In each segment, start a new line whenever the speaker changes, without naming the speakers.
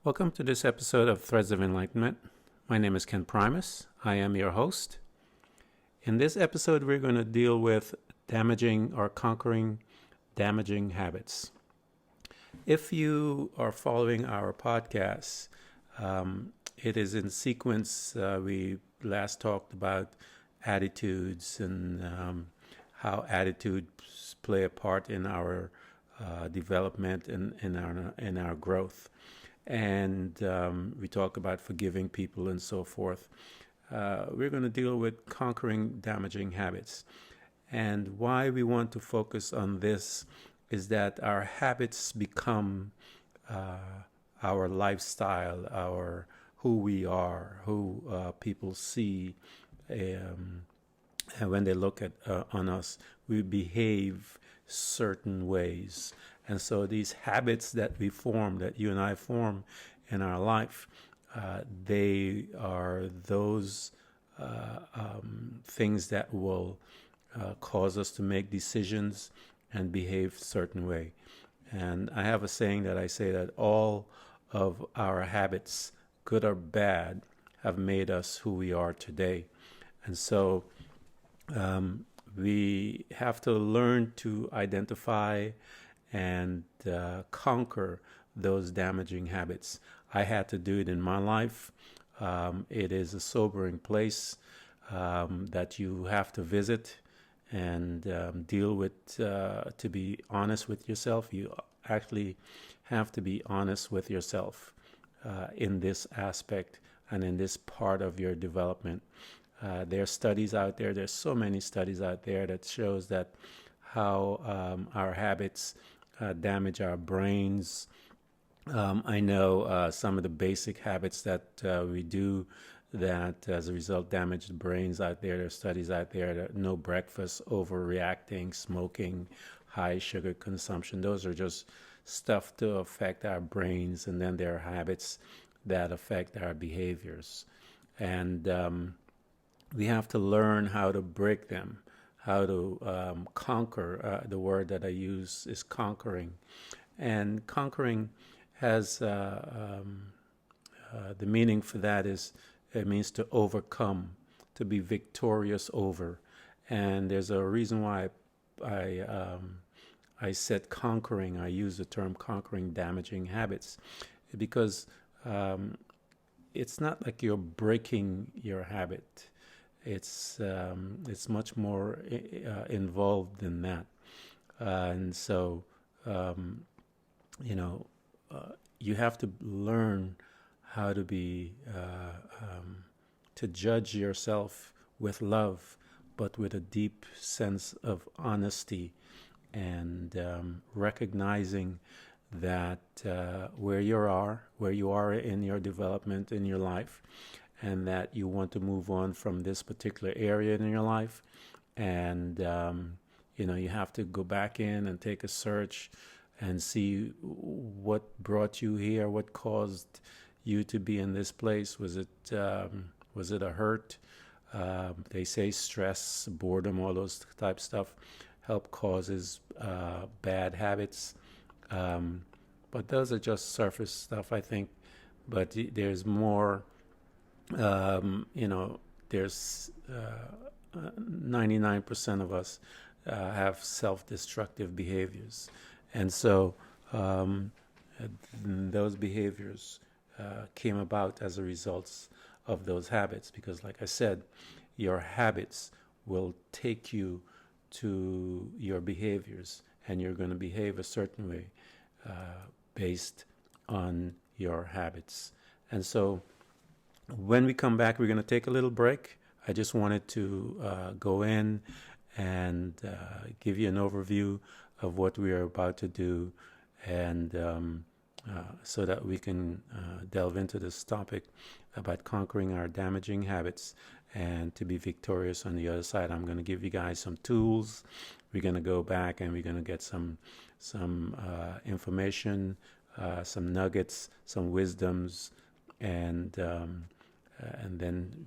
Welcome to this episode of Threads of Enlightenment. My name is Ken Primus. I am your host. In this episode, we're going to deal with damaging or conquering damaging habits. If you are following our podcast, it is in sequence. We last talked about attitudes and how attitudes play a part in our development and in our growth. And we talk about forgiving people and so forth. We're going to deal with conquering damaging habits. And why we want to focus on this is that our habits become our lifestyle, our who we are, who people see. And when they look at on us, we behave certain ways. And so these habits that we form, that you and I form in our life, they are those things that will cause us to make decisions and behave a certain way. And I have a saying that I say that all of our habits, good or bad, have made us who we are today. And so we have to learn to identify and conquer those damaging habits. I had to do it in my life. It is a sobering place that you have to visit and deal with. To be honest with yourself, you actually have to be honest with yourself in this aspect and in this part of your development. There are studies out there. There's so many studies out there that shows that how our habits damage our brains. I know some of the basic habits that we do that as a result damage the brains out there. There are studies out there that no breakfast, overreacting, smoking, high sugar consumption. Those are just stuff to affect our brains, and then there are habits that affect our behaviors. And we have to learn how to break them, how to conquer. The word that I use is conquering. And conquering has the meaning for that is it means to overcome, to be victorious over. And there's a reason why I said conquering. I use the term conquering damaging habits because it's not like you're breaking your habit. It's much more involved than that, and so you have to learn how to be to judge yourself with love, but with a deep sense of honesty and recognizing that where you are in your development in your life, and that you want to move on from this particular area in your life. And, you have to go back in and take a search and see what brought you here, what caused you to be in this place. Was it a hurt? They say stress, boredom, all those type stuff help causes bad habits. But those are just surface stuff, I think. But there's more. There's 99% of us have self-destructive behaviors. And so those behaviors came about as a result of those habits. Because like I said, your habits will take you to your behaviors, and you're going to behave a certain way based on your habits. And so when we come back, we're going to take a little break. I just wanted to go in and give you an overview of what we are about to do, and so that we can delve into this topic about conquering our damaging habits and to be victorious on the other side. I'm going to give you guys some tools. We're going to go back and we're going to get some information, some nuggets, some wisdoms, and then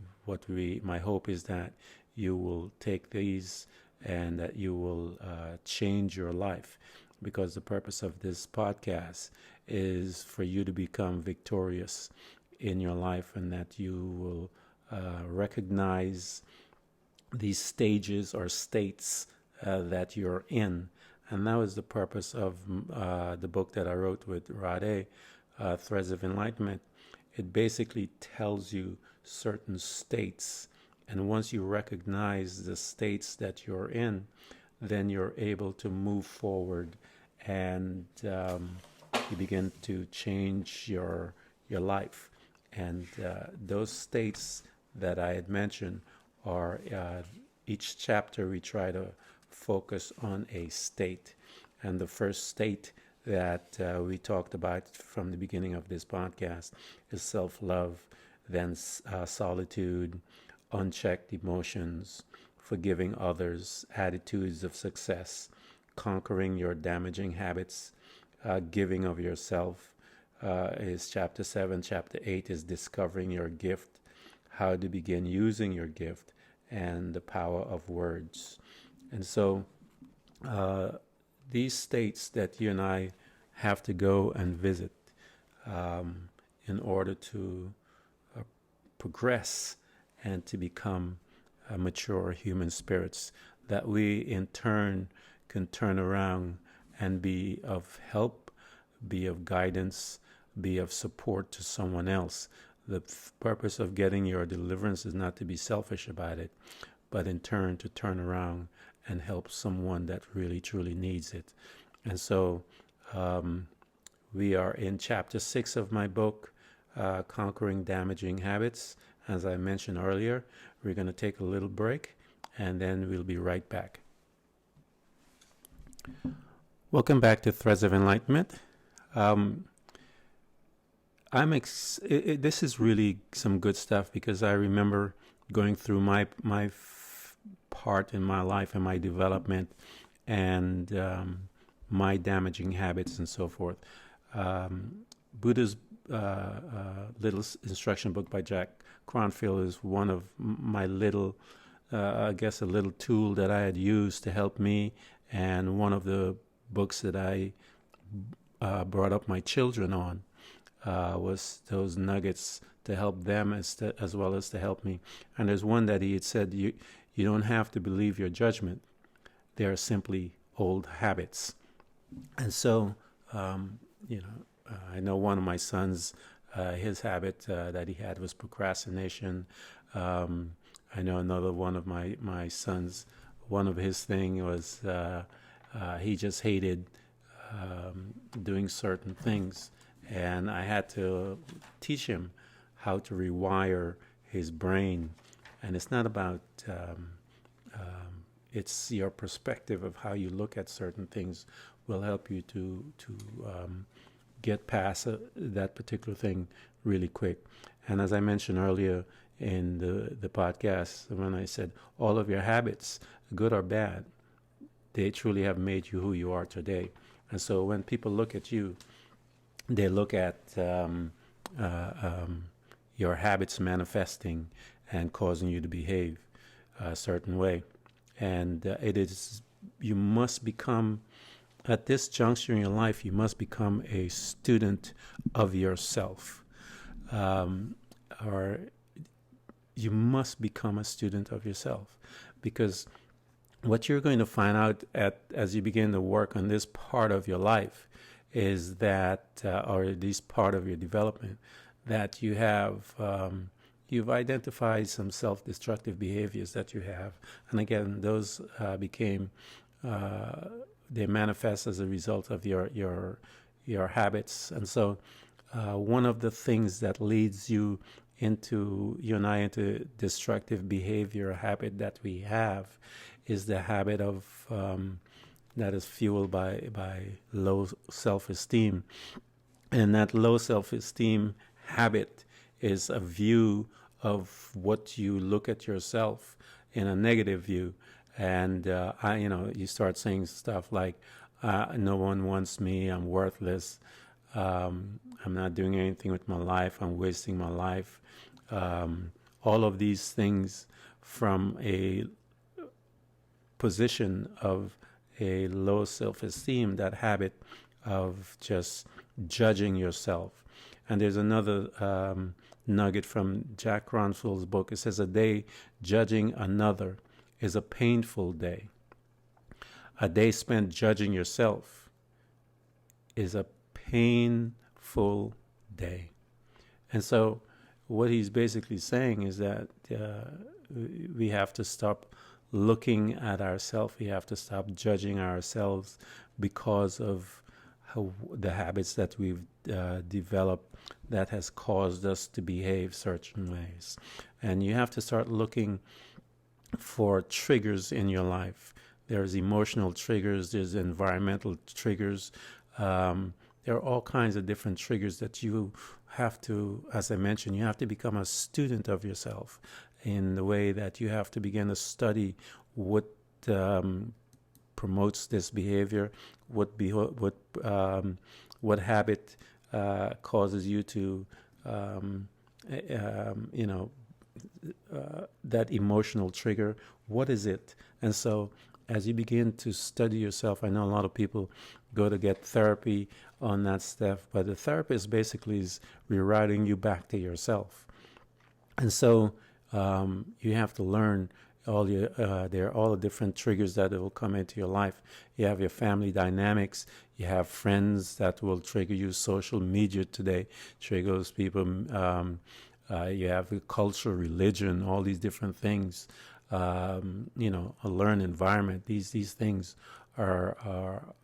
my hope is that you will take these and that you will change your life, because the purpose of this podcast is for you to become victorious in your life, and that you will recognize these stages or states that you're in. And that was the purpose of the book that I wrote with Rade, Threads of Enlightenment. It basically tells you certain states. And once you recognize the states that you're in, then you're able to move forward, and you begin to change your life. And those states that I had mentioned are each chapter we try to focus on a state. And the first state that we talked about from the beginning of this podcast is self-love, then solitude, unchecked emotions, forgiving others, attitudes of success, conquering your damaging habits, giving of yourself is chapter 7. Chapter 8 is discovering your gift, how to begin using your gift, and the power of words. And so these states that you and I have to go and visit in order to progress and to become mature human spirits, that we in turn can turn around and be of help, be of guidance, be of support to someone else. The purpose of getting your deliverance is not to be selfish about it, but in turn to turn around and help someone that really truly needs it. And so we are in chapter 6 of my book, Conquering Damaging Habits. As I mentioned earlier, we're going to take a little break, and then we'll be right back. Welcome back to Threads of Enlightenment. This is really some good stuff, because I remember going through my part in my life and my development, and my damaging habits and so forth. Buddha's little instruction book by Jack Cronfield is one of my little, I guess, a little tool that I had used to help me, and one of the books that I brought up my children on was those nuggets to help them as well as to help me. And there's one that he had said, you don't have to believe your judgment. They are simply old habits. And so, I know one of my sons, his habit that he had was procrastination. I know another one of my sons, one of his thing was he just hated doing certain things. And I had to teach him how to rewire his brain. And it's not about, it's your perspective of how you look at certain things will help you to get past that particular thing really quick. And as I mentioned earlier in the podcast, when I said all of your habits, good or bad, they truly have made you who you are today. And so when people look at you, they look at your habits manifesting and causing you to behave a certain way. And you must become, at this juncture in your life, you must become a student of yourself. Or you must become a student of yourself, because what you're going to find out as you begin to work on this part of your life is that, or this part of your development, that you have, you've identified some self-destructive behaviors that you have. And again, those they manifest as a result of your habits. And so one of the things that leads you and I into destructive behavior, habit that we have, is the habit of that is fueled by low self-esteem. And that low self-esteem habit is a view of what you look at yourself in a negative view. And you start saying stuff like, no one wants me, I'm worthless, I'm not doing anything with my life, I'm wasting my life. All of these things from a position of a low self-esteem, that habit of just judging yourself. And there's another nugget from Jack Ronfield's book. It says, a day judging another is a painful day. A day spent judging yourself is a painful day. And so what he's basically saying is that we have to stop looking at ourselves. We have to stop judging ourselves because of the habits that we've developed that has caused us to behave certain ways. And you have to start looking for triggers in your life. There's emotional triggers, there's environmental triggers. There are all kinds of different triggers that you have to, as I mentioned, you have to become a student of yourself in the way that you have to begin to study what promotes this behavior, what habit causes you to, that emotional trigger. What is it? And so as you begin to study yourself, I know a lot of people go to get therapy on that stuff, but the therapist basically is rewriting you back to yourself. And so you have to learn there are all the different triggers that will come into your life. You have your family dynamics. You have friends that will trigger you. Social media today triggers people. You have the culture, religion, all these different things. A learned environment. These things are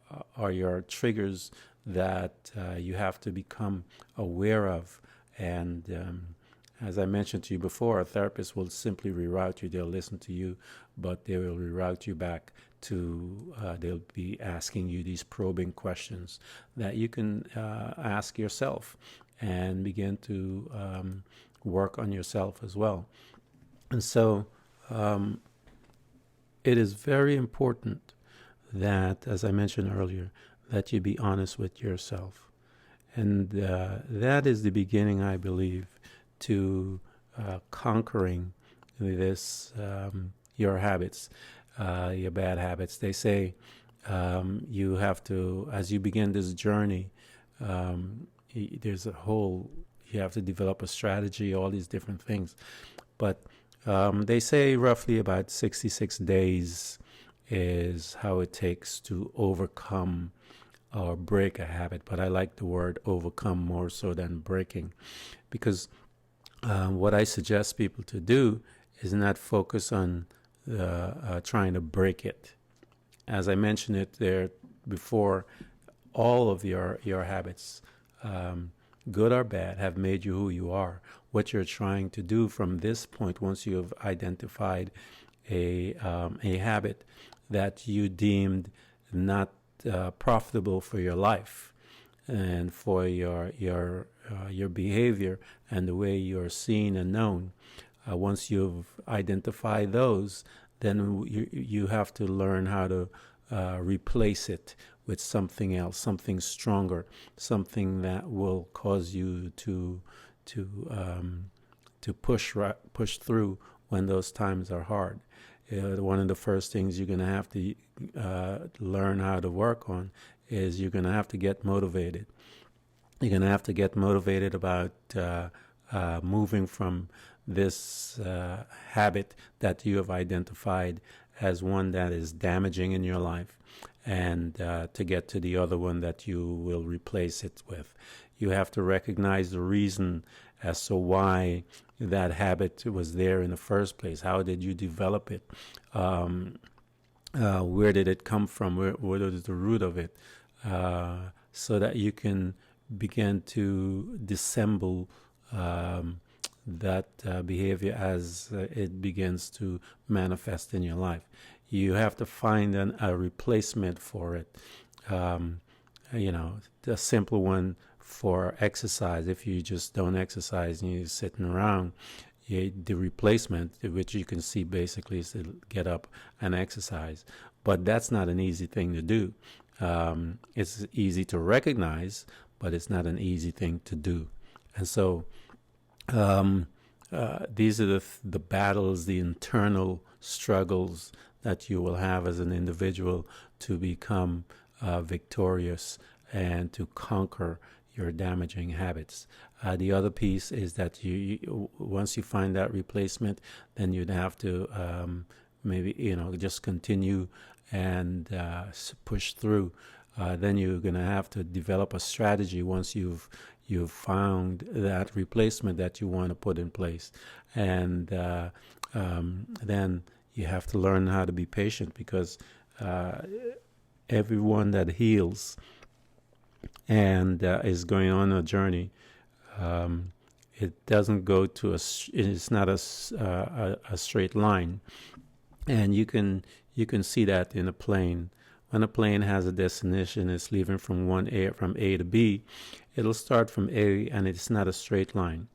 your triggers that you have to become aware of. And as I mentioned to you before, a therapist will simply reroute you. They'll listen to you, but they will reroute you back to, they'll be asking you these probing questions that you can ask yourself and begin to work on yourself as well. And so it is very important that, as I mentioned earlier, that you be honest with yourself. And that is the beginning, I believe, to conquering this, your habits, your bad habits. They say you have to, as you begin this journey, there's you have to develop a strategy, all these different things. But they say roughly about 66 days is how it takes to overcome or break a habit. But I like the word overcome more so than breaking, because what I suggest people to do is not focus on trying to break it. As I mentioned it there before, all of your habits, good or bad, have made you who you are. What you're trying to do from this point, once you have identified a habit that you deemed not profitable for your life and for your behavior and the way you're seen and known, once you've identified those, then you have to learn how to replace it with something else, something stronger, something that will cause you to push through when those times are hard. One of the first things you're going to have to learn how to work on is you're going to have to get motivated. You're going to have to get motivated about moving from this habit that you have identified as one that is damaging in your life, and to get to the other one that you will replace it with. You have to recognize the reason as to why that habit was there in the first place. How did you develop it? Where did it come from? What is the root of it? So that you can begin to dissemble that behavior as it begins to manifest in your life. You have to find a replacement for it. The simple one for exercise. If you just don't exercise and you're sitting around, the replacement, which you can see basically, is to get up and exercise. But that's not an easy thing to do. It's easy to recognize, but it's not an easy thing to do. And so these are the battles, the internal struggles that you will have as an individual to become victorious and to conquer your damaging habits. The other piece is that once you find that replacement, then you'd have to maybe just continue and push through. Then you're going to have to develop a strategy once you've found that replacement that you want to put in place, and then you have to learn how to be patient, because everyone that heals and is going on a journey, it doesn't go to it's not a straight line, and you can see that in a plane. When a plane has a destination, it's leaving from A to B. It'll start from A, and it's not a straight line.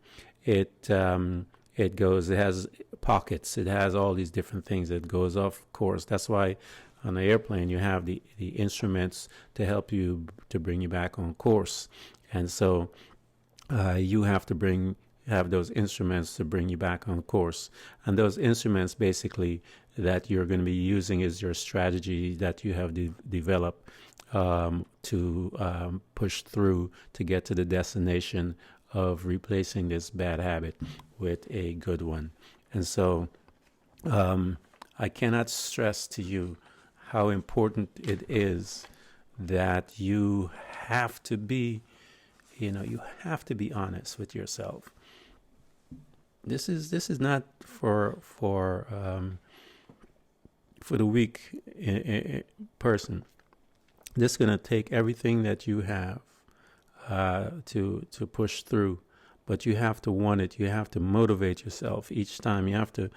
It has pockets. It has all these different things. It goes off course. That's why on the airplane you have the instruments to help you, to bring you back on course. And so you have to have those instruments to bring you back on course. And those instruments basically that you're going to be using is your strategy that you have developed to push through to get to the destination of replacing this bad habit with a good one. And so I cannot stress to you how important it is that you have to be, you have to be honest with yourself. This is not for the weak person. This is going to take everything that you have to push through, but you have to want it. You have to motivate yourself each time. You have to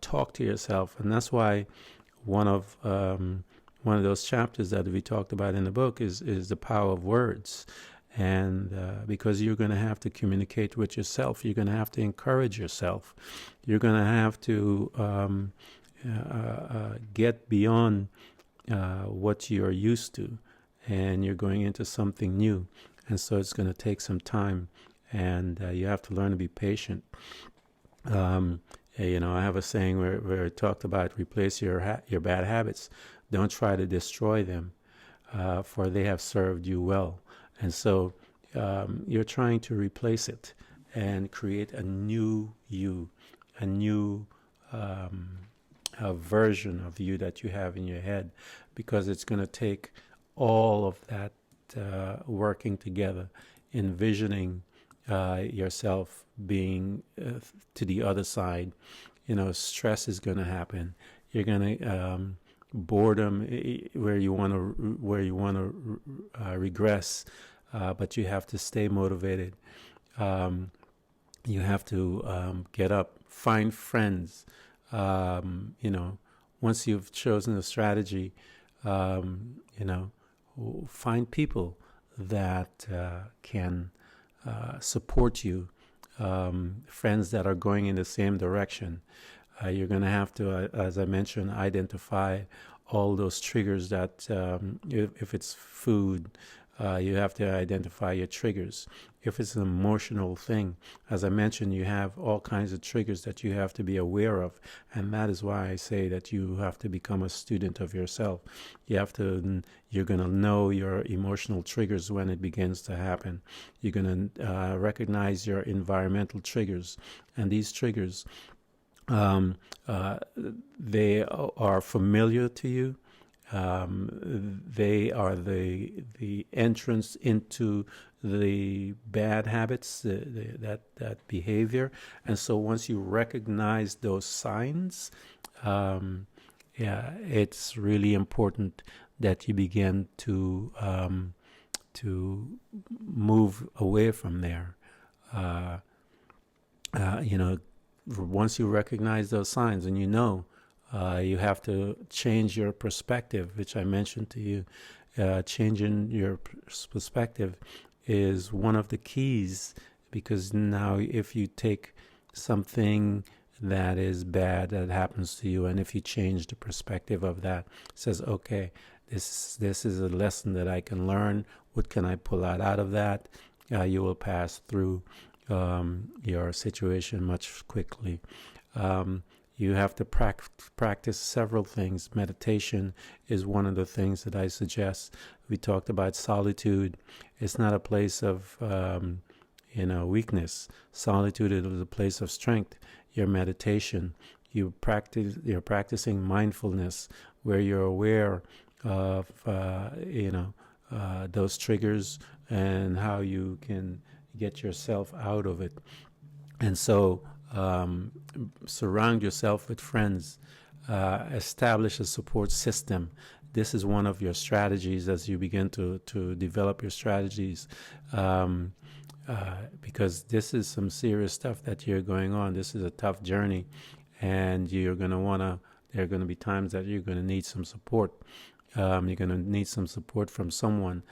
talk to yourself, and that's why one of those chapters that we talked about in the book is the power of words. And because you're going to have to communicate with yourself, you're going to have to encourage yourself, you're going to have to get beyond what you're used to, and you're going into something new. And so it's going to take some time, and you have to learn to be patient. I have a saying where it talked about replace your bad habits. Don't try to destroy them, for they have served you well. And so you're trying to replace it and create a new you, a new a version of you that you have in your head, because it's going to take all of that working together, envisioning yourself being to the other side. Stress is going to happen. You're going to boredom where you want to regress, but you have to stay motivated. You have to get up, find friends. Once you've chosen a strategy, find people that can support you, friends that are going in the same direction. You're going to have to, as I mentioned, identify all those triggers that, if it's food, you have to identify your triggers. If it's an emotional thing, as I mentioned, you have all kinds of triggers that you have to be aware of. And that is why I say that you have to become a student of yourself. You're going to know your emotional triggers when it begins to happen. You're going to recognize your environmental triggers. And these triggers, they are familiar to you. They are the entrance into the bad habits, that behavior. And so once you recognize those signs, it's really important that you begin to move away from there. Once you recognize those signs, and you have to change your perspective, which I mentioned to you. Changing your perspective is one of the keys, because now if you take something that is bad that happens to you, and if you change the perspective of that, says, okay, this is a lesson that I can learn. What can I pull out of that? You will pass through your situation much quickly. You have to practice several things. Meditation is one of the things that I suggest. We talked about solitude. It's not a place of weakness. Solitude is a place of strength. Your meditation, you're practicing mindfulness, where you're aware of those triggers and how you can get yourself out of it. And so surround yourself with friends. Establish a support system. This is one of your strategies as you begin to develop your strategies, because this is some serious stuff that you're going on. This is a tough journey, and there are going to be times that you're going to need some support. You're going to need some support from someone.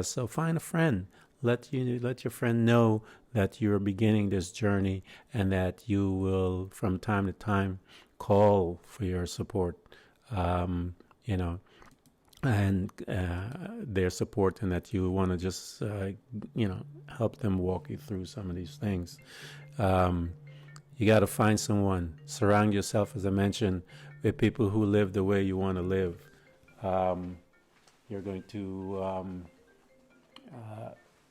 So find a friend. Let your friend know that you're beginning this journey, and that you will, from time to time, call for your support. And their support, and that you want to just help them walk you through some of these things. You got to find someone. Surround yourself, as I mentioned, with people who live the way you want to live. You're going to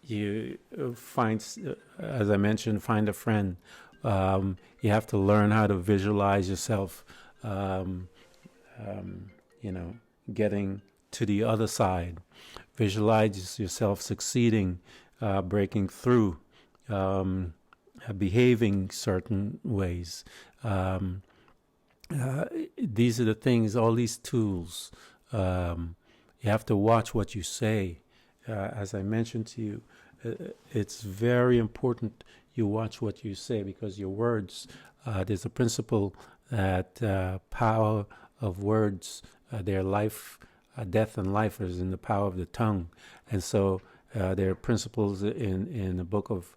you find, as I mentioned, find a friend. You have to learn how to visualize yourself, getting to the other side. Visualize yourself succeeding, breaking through, behaving certain ways. These are the things, all these tools. You have to watch what you say. As I mentioned to you, it's very important you watch what you say, because your words, there's a principle that power of words, their life, death and life is in the power of the tongue. And so there are principles in the book of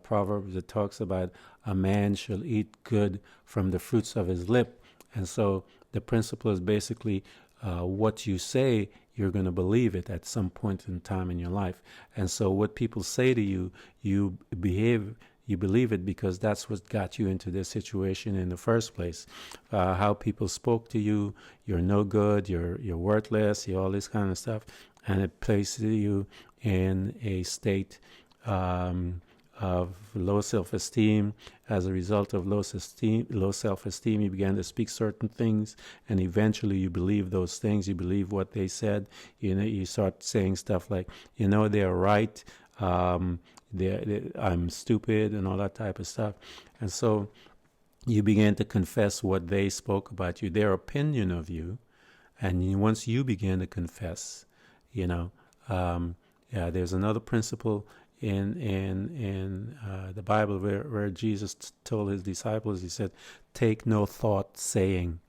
Proverbs that talks about a man shall eat good from the fruits of his lip. And so the principle is basically what you say, you're going to believe it at some point in time in your life. And so what people say to you, you believe it, because that's what got you into this situation in the first place. How people spoke to you, you're no good, you're worthless, all this kind of stuff. And it places you in a state of low self-esteem. As a result of low self-esteem, you began to speak certain things, and eventually you believe those things. You believe what they said. You start saying stuff like, they're right. I'm stupid, and all that type of stuff. And so you begin to confess what they spoke about you, their opinion of you. And once you begin to confess, there's another principle in the Bible where Jesus told his disciples, he said, take no thought saying.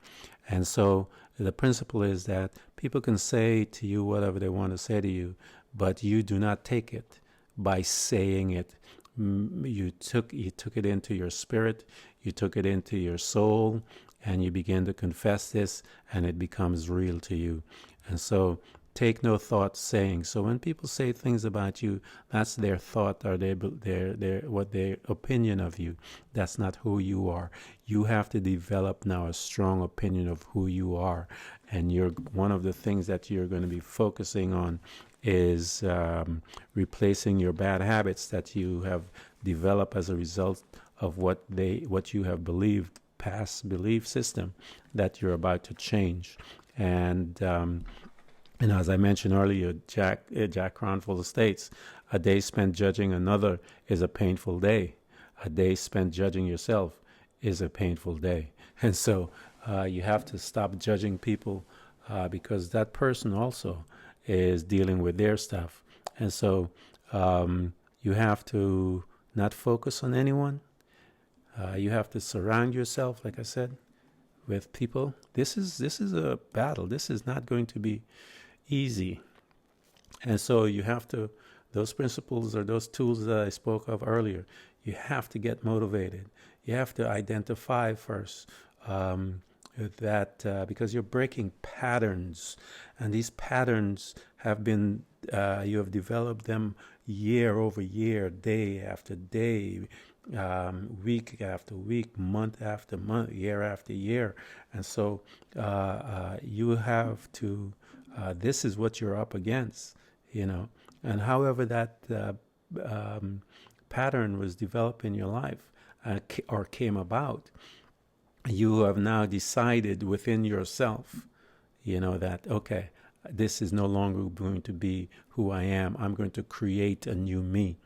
And so the principle is that people can say to you whatever they want to say to you, but you do not take it by saying it. You took it into your spirit, you took it into your soul, and you begin to confess this, and it becomes real to you. And so take no thought saying. So when people say things about you, that's their thought, or their opinion of you. That's not who you are. You have to develop now a strong opinion of who you are. And one of the things that you're going to be focusing on is replacing your bad habits that you have developed as a result of what you have believed, past belief system that you're about to change. And as I mentioned earlier, Jack Cronfeld states, a day spent judging another is a painful day. A day spent judging yourself is a painful day. And so you have to stop judging people, because that person also is dealing with their stuff. And so you have to not focus on anyone. You have to surround yourself, like I said, with people. This is a battle. This is not going to be easy. And so you have to, those principles or those tools that I spoke of earlier, you have to get motivated. You have to identify first because you're breaking patterns, and these patterns have been, you have developed them year over year, day after day, week after week, month after month, year after year. And so you have to, this is what you're up against, you know. And however that um, pattern was developed in your life or came about, you have now decided within yourself, you know, that, okay, this is no longer going to be who I am. I'm going to create a new me.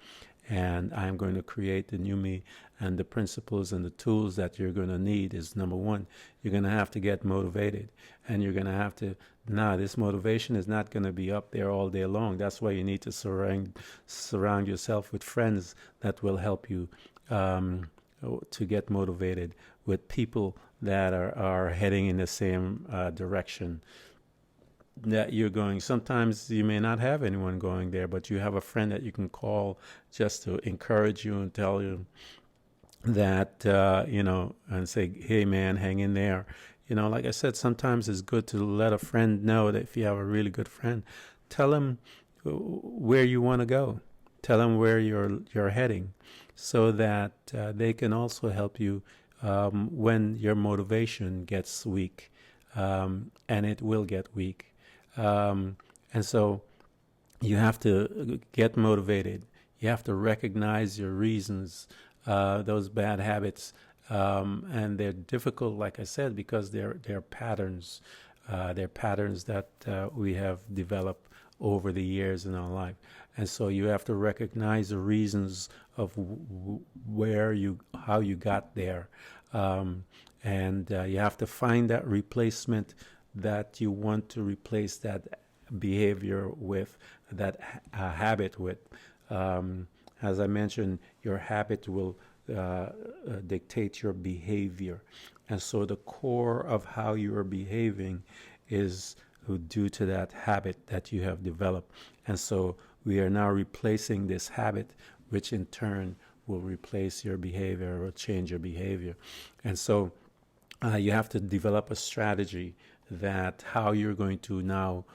And I'm going to create a new me. And the principles and the tools that you're going to need is, number one, you're going to have to get motivated. And you're going to have to, now this motivation is not going to be up there all day long. That's why you need to surround yourself with friends that will help you to get motivated, with people that are heading in the same direction that you're going. Sometimes you may not have anyone going there, but you have a friend that you can call just to encourage you and tell you that, you know, and say, hey man, hang in there. You know, like I said, sometimes it's good to let a friend know that if you have a really good friend, tell him where you want to go. Tell them where you're heading, so that they can also help you when your motivation gets weak, and it will get weak. And so you have to get motivated. You have to recognize your reasons, those bad habits, and they're difficult, like I said, because they're patterns. They're patterns that we have developed over the years in our life. And so you have to recognize the reasons of how you got there. And you have to find that replacement that you want to replace that behavior with, that habit with. As I mentioned, your habit will dictate your behavior. And so the core of how you are behaving is due to that habit that you have developed. And so we are now replacing this habit, which in turn will replace your behavior or change your behavior. And so you have to develop a strategy that how you're going to now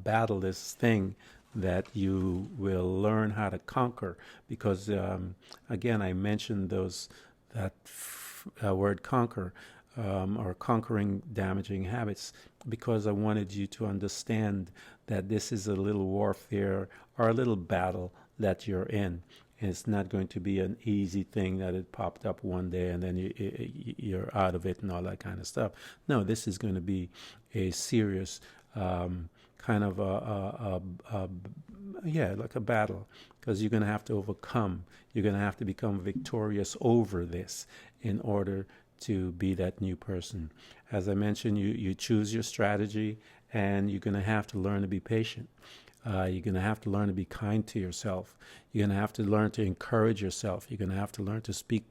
battle this thing that you will learn how to conquer. Because again, I mentioned that word conquer, or conquering damaging habits, because I wanted you to understand that this is a little warfare or a little battle that you're in. And it's not going to be an easy thing that it popped up one day and then you're out of it and all that kind of stuff. No, this is going to be a serious kind of like a battle, because you're going to have to overcome. You're going to have to become victorious over this in order to be that new person. As I mentioned, you choose your strategy, and you're going to have to learn to be patient. You're going to have to learn to be kind to yourself. You're going to have to learn to encourage yourself. You're going to have to learn to speak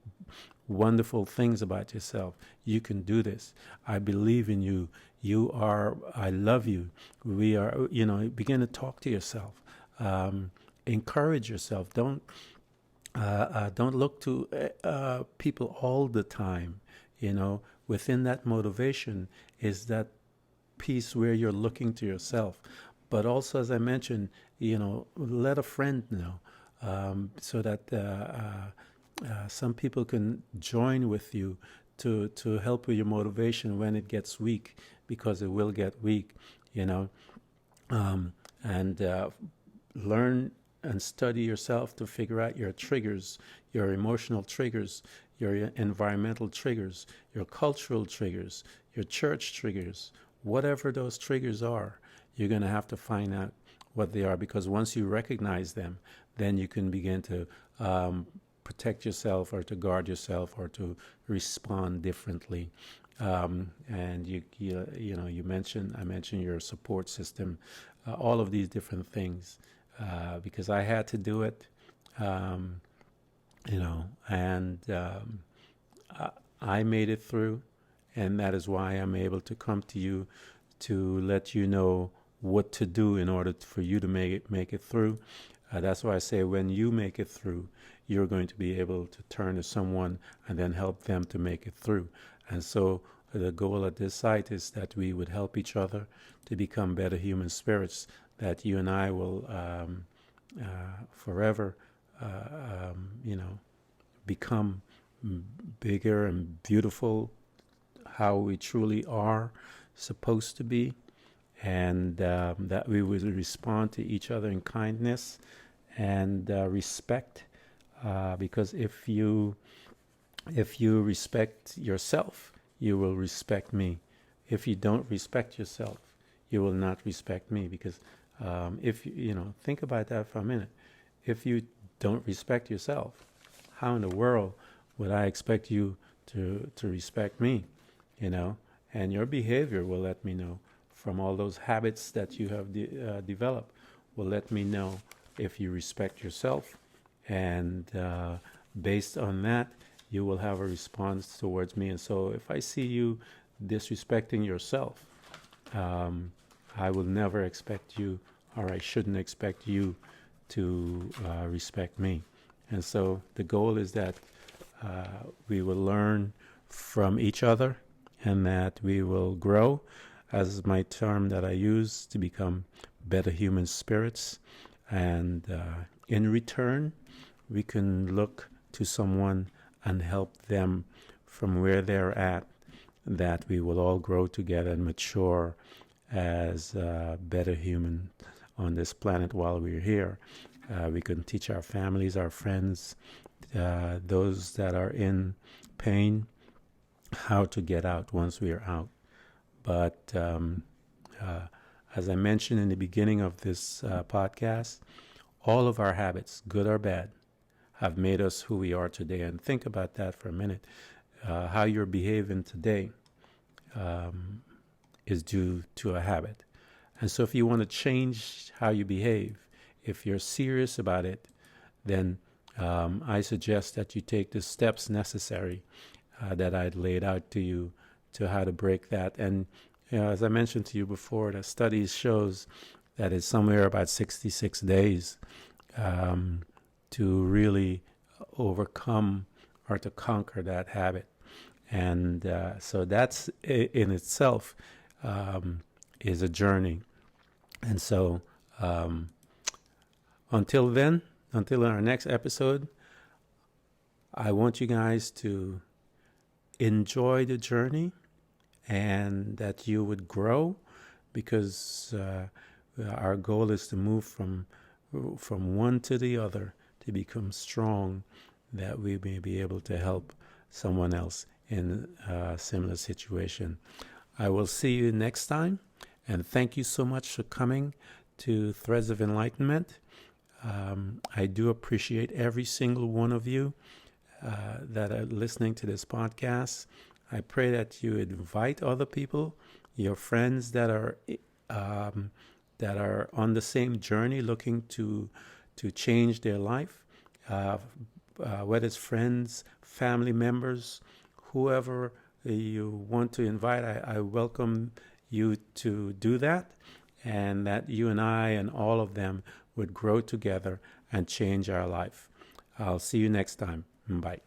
wonderful things about yourself. You can do this. I believe in you. I love you. We are, begin to talk to yourself. Encourage yourself. Don't look to people all the time. Within that motivation is that piece where you're looking to yourself. But also, as I mentioned, let a friend know, so that some people can join with you to help with your motivation when it gets weak, because it will get weak, and learn and study yourself to figure out your triggers, your emotional triggers, your environmental triggers, your cultural triggers, your church triggers, whatever those triggers are. You're going to have to find out what they are, because once you recognize them, then you can begin to protect yourself, or to guard yourself, or to respond differently. And I mentioned your support system, all of these different things, because I had to do it, and I made it through, and that is why I'm able to come to you to let you know what to do in order for you to make it through. That's why I say, when you make it through, you're going to be able to turn to someone and then help them to make it through. And so the goal at this site is that we would help each other to become better human spirits, that you and I will forever, become bigger and beautiful, how we truly are supposed to be, and that we would respond to each other in kindness and respect, because if you respect yourself, you will respect me. If you don't respect yourself, you will not respect me, because if think about that for a minute. If you don't respect yourself, how in the world would I expect you to respect me? And your behavior will let me know, from all those habits that you have developed, will let me know if you respect yourself. And based on that, you will have a response towards me. And so if I see you disrespecting yourself, I will never expect you, or I shouldn't expect you to respect me. And so the goal is that we will learn from each other, and that we will grow, as my term that I use, to become better human spirits. And in return, we can look to someone and help them from where they're at, that we will all grow together and mature as better human on this planet while we're here. We can teach our families, our friends, those that are in pain, how to get out once we are out. But as I mentioned in the beginning of this podcast, all of our habits, good or bad, have made us who we are today. And think about that for a minute. How you're behaving today is due to a habit. And so if you want to change how you behave, if you're serious about it, then I suggest that you take the steps necessary that I'd laid out to you, to how to break that. And as I mentioned to you before, the studies shows that it's somewhere about 66 days to really overcome or to conquer that habit. And so that's in itself is a journey. And so until our next episode, I want you guys to enjoy the journey, and that you would grow, because our goal is to move from one to the other, to become strong, that we may be able to help someone else in a similar situation. I will see you next time, and thank you so much for coming to Threads of Enlightenment. I do appreciate every single one of you that are listening to this podcast. I pray that you invite other people, your friends that are on the same journey, looking to change their life, whether it's friends, family members, whoever you want to invite. I welcome you to do that, and that you and I and all of them would grow together and change our life. I'll see you next time. Bye.